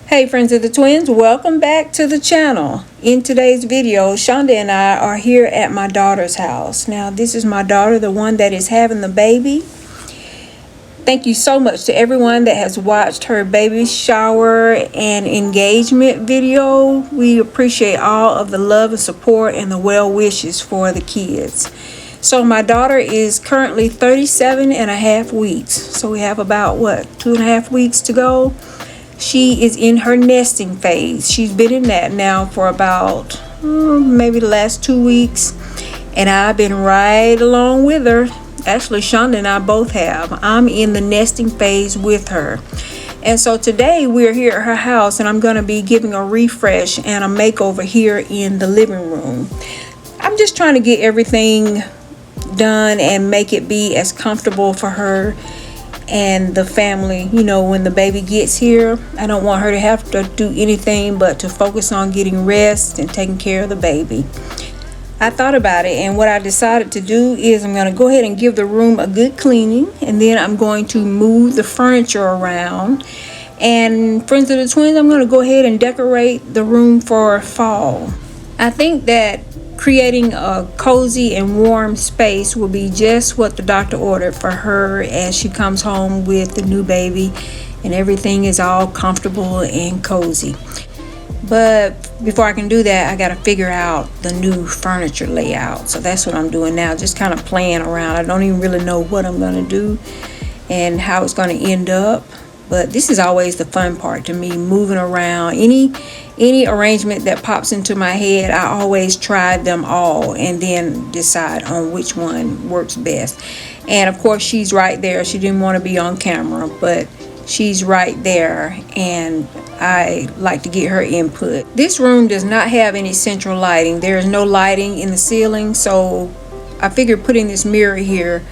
Hey friends of the twins, welcome back to the channel. In today's video, Shonda and I are here at my daughter's house. Now this is my daughter, the one that is having the baby. Thank you so much to everyone that has watched her baby shower and engagement video. We appreciate all of the love and support and the well wishes for the kids. So my daughter is currently 37 and a half weeks. So we have about 2.5 weeks to go. She is in her nesting phase. She's been in that now for about maybe the last 2 weeks. And I've been right along with her. Actually, Shonda and I both have. I'm in the nesting phase with her. And so today we're here at her house and I'm going to be giving a refresh and a makeover here in the living room. I'm just trying to get everything done and make it be as comfortable for her and the family, when the baby gets here. I don't want her to have to do anything but to focus on getting rest and taking care of the baby. I thought about it, and what I decided to do is I'm going to go ahead and give the room a good cleaning, and then I'm going to move the furniture around. And friends of the twins, I'm going to go ahead and decorate the room for fall. I think that creating a cozy and warm space will be just what the doctor ordered for her as she comes home with the new baby and everything is all comfortable and cozy. But before I can do that, I got to figure out the new furniture layout. So that's what I'm doing now, just kind of playing around. I don't even really know what I'm going to do and how it's going to end up. But this is always the fun part to me, moving around. Any arrangement that pops into my head, I always try them all and then decide on which one works best. And of course, she's right there. She didn't want to be on camera, but she's right there, and I like to get her input. This room does not have any central lighting. There is no lighting in the ceiling, so I figured putting this mirror here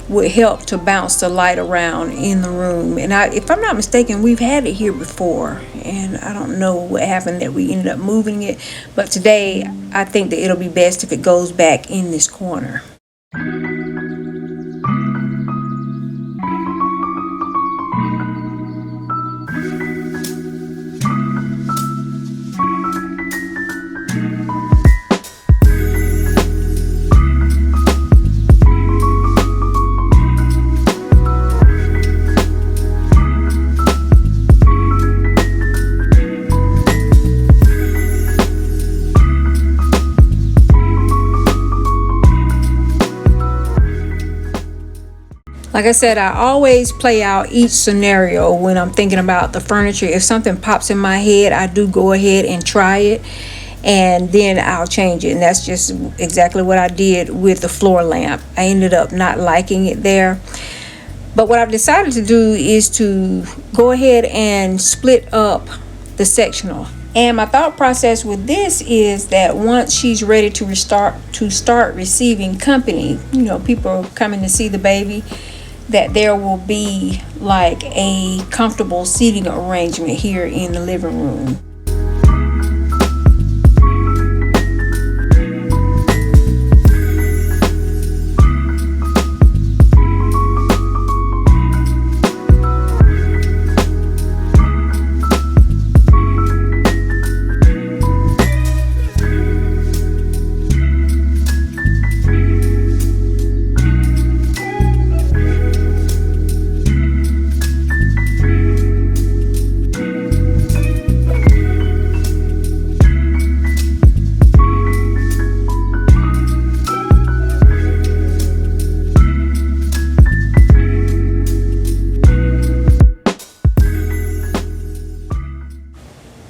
would help to bounce the light around in the room. And if I'm not mistaken, we've had it here before, and I don't know what happened that we ended up moving it, but today I think that it'll be best if it goes back in this corner. Like I said, I always play out each scenario when I'm thinking about the furniture. If something pops in my head, I do go ahead and try it, and then I'll change it. And that's just exactly what I did with the floor lamp. I ended up not liking it there. But what I've decided to do is to go ahead and split up the sectional. And my thought process with this is that once she's ready to start receiving company, people coming to see the baby, that there will be like a comfortable seating arrangement here in the living room.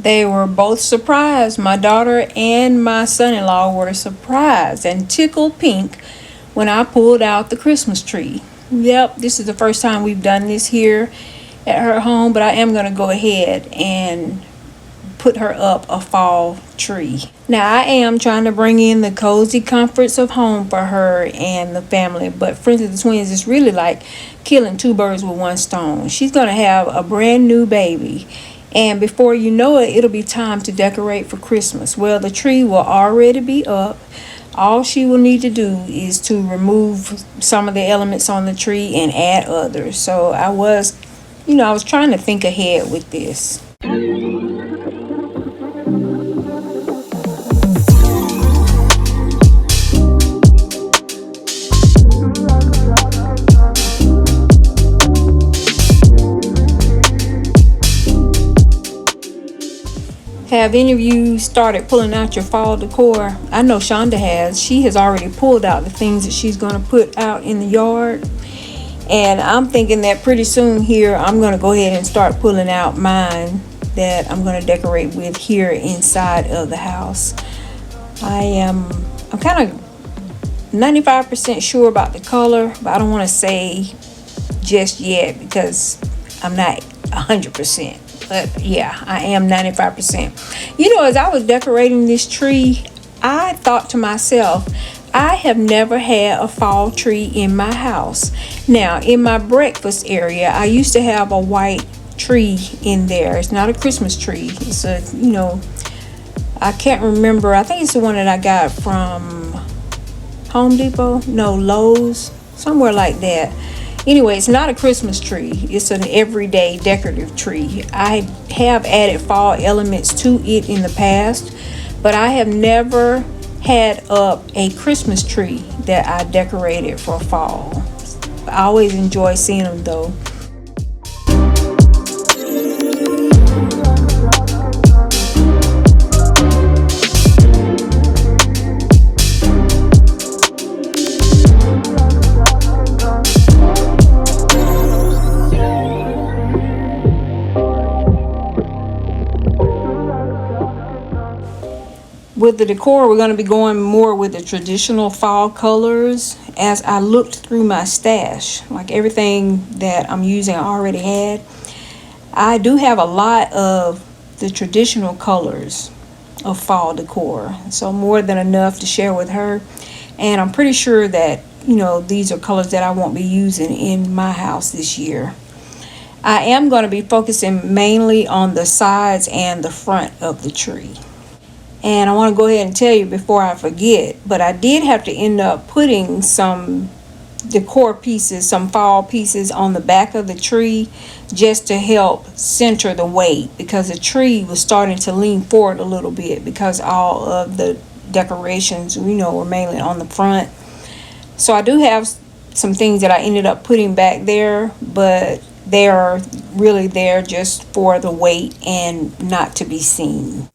They were both surprised. My daughter and my son-in-law were surprised and tickled pink when I pulled out the Christmas tree. Yep, this is the first time we've done this here at her home, but I am going to go ahead and put her up a fall tree. Now, I am trying to bring in the cozy comforts of home for her and the family, but friends of the twins, is really like killing two birds with one stone. She's going to have a brand new baby, and before you know it, it'll be time to decorate for Christmas. Well, the tree will already be up. All she will need to do is to remove some of the elements on the tree and add others. So I was trying to think ahead with this. Have any of you started pulling out your fall decor? I know Shonda has. She has already pulled out the things that she's going to put out in the yard. And I'm thinking that pretty soon here, I'm going to go ahead and start pulling out mine that I'm going to decorate with here inside of the house. I'm kind of 95% sure about the color, but I don't want to say just yet because I'm not 100%. But yeah, I am 95%. You know, as I was decorating this tree, I thought to myself, I have never had a fall tree in my house. Now, in my breakfast area, I used to have a white tree in there. It's not a Christmas tree. It's a, you know, I can't remember. I think it's the one that I got from Home Depot. No, Lowe's. Somewhere like that. Anyway, it's not a Christmas tree. It's an everyday decorative tree. I have added fall elements to it in the past, but I have never had up a Christmas tree that I decorated for fall. I always enjoy seeing them though. With the decor, we're going to be going more with the traditional fall colors. As I looked through my stash, like everything that I'm using I already had, I do have a lot of the traditional colors of fall decor. So more than enough to share with her. And I'm pretty sure that, you know, these are colors that I won't be using in my house this year. I am going to be focusing mainly on the sides and the front of the tree. And I want to go ahead and tell you before I forget, but I did have to end up putting some decor pieces, some fall pieces on the back of the tree just to help center the weight, because the tree was starting to lean forward a little bit because all of the decorations, you know, were mainly on the front. So I do have some things that I ended up putting back there, but they are really there just for the weight and not to be seen.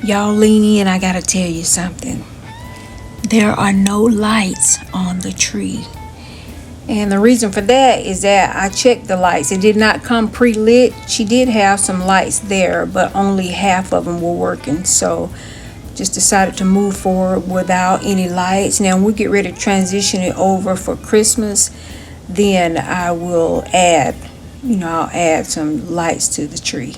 Y'all lean in, I gotta tell you something. There are no lights on the tree. And the reason for that is that I checked the lights. It did not come pre-lit. She did have some lights there, but only half of them were working. So just decided to move forward without any lights. Now when we get ready to transition it over for Christmas, then I will add, I'll add some lights to the tree.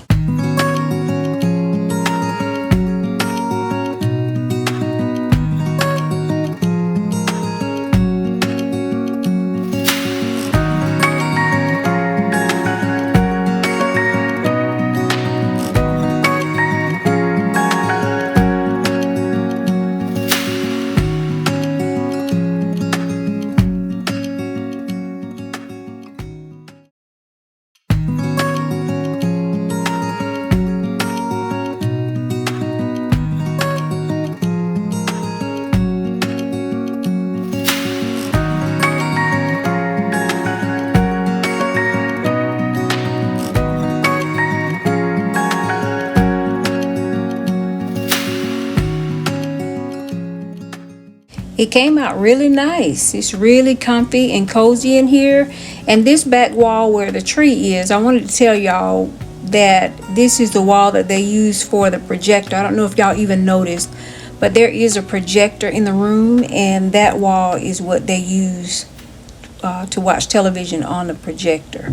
It came out really nice. It's really comfy and cozy in here. And this back wall where the tree is, I wanted to tell y'all that this is the wall that they use for the projector. I don't know if y'all even noticed, but there is a projector in the room, and that wall is what they use to watch television on the projector.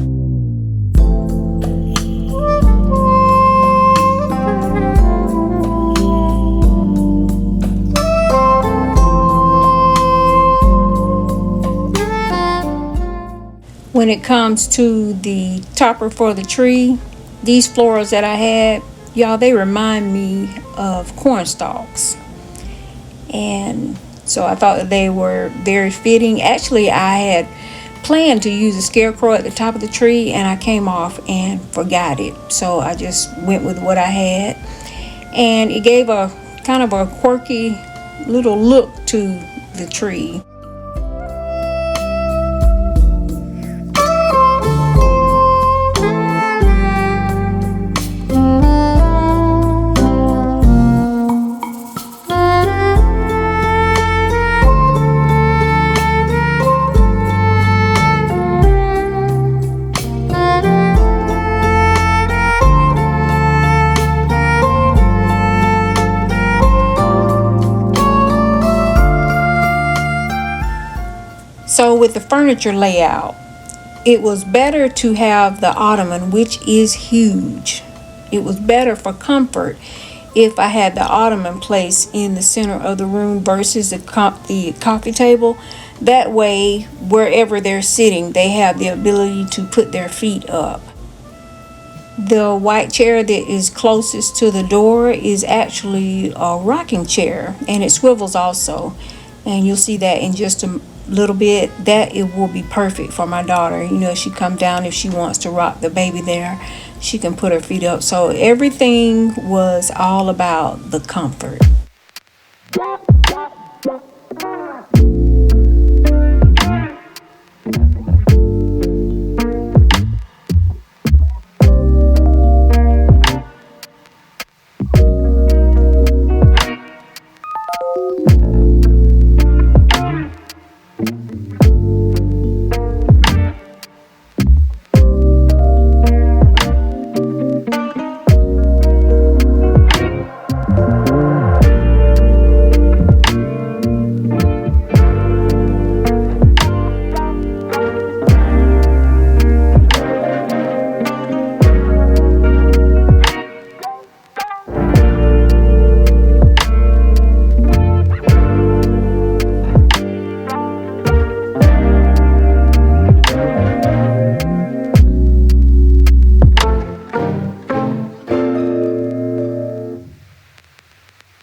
When it comes to the topper for the tree, these florals that I had, y'all, they remind me of corn stalks. And so I thought that they were very fitting. Actually, I had planned to use a scarecrow at the top of the tree, and I came off and forgot it. So I just went with what I had. And it gave a kind of a quirky little look to the tree. So with the furniture layout, it was better to have the ottoman, which is huge. It was better for comfort if I had the ottoman placed in the center of the room versus the coffee table. That way, wherever they're sitting, they have the ability to put their feet up. The white chair that is closest to the door is actually a rocking chair, and it swivels also. And you'll see that in just a little bit, that it will be perfect for my daughter. If she comes down, if she wants to rock the baby there, she can put her feet up. So everything was all about the comfort.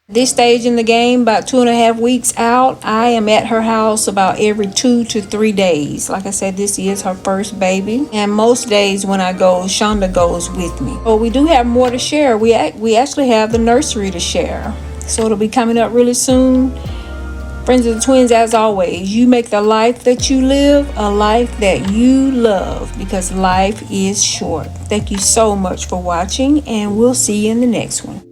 This stage in the game, about 2.5 weeks out, I am at her house about every 2 to 3 days. Like I said, this is her first baby, and most days when I go, Shonda goes with me. But we do have more to share. We actually have the nursery to share, so it'll be coming up really soon. Friends of the Twins, as always, you make the life that you live a life that you love, because life is short. Thank you so much for watching, and we'll see you in the next one.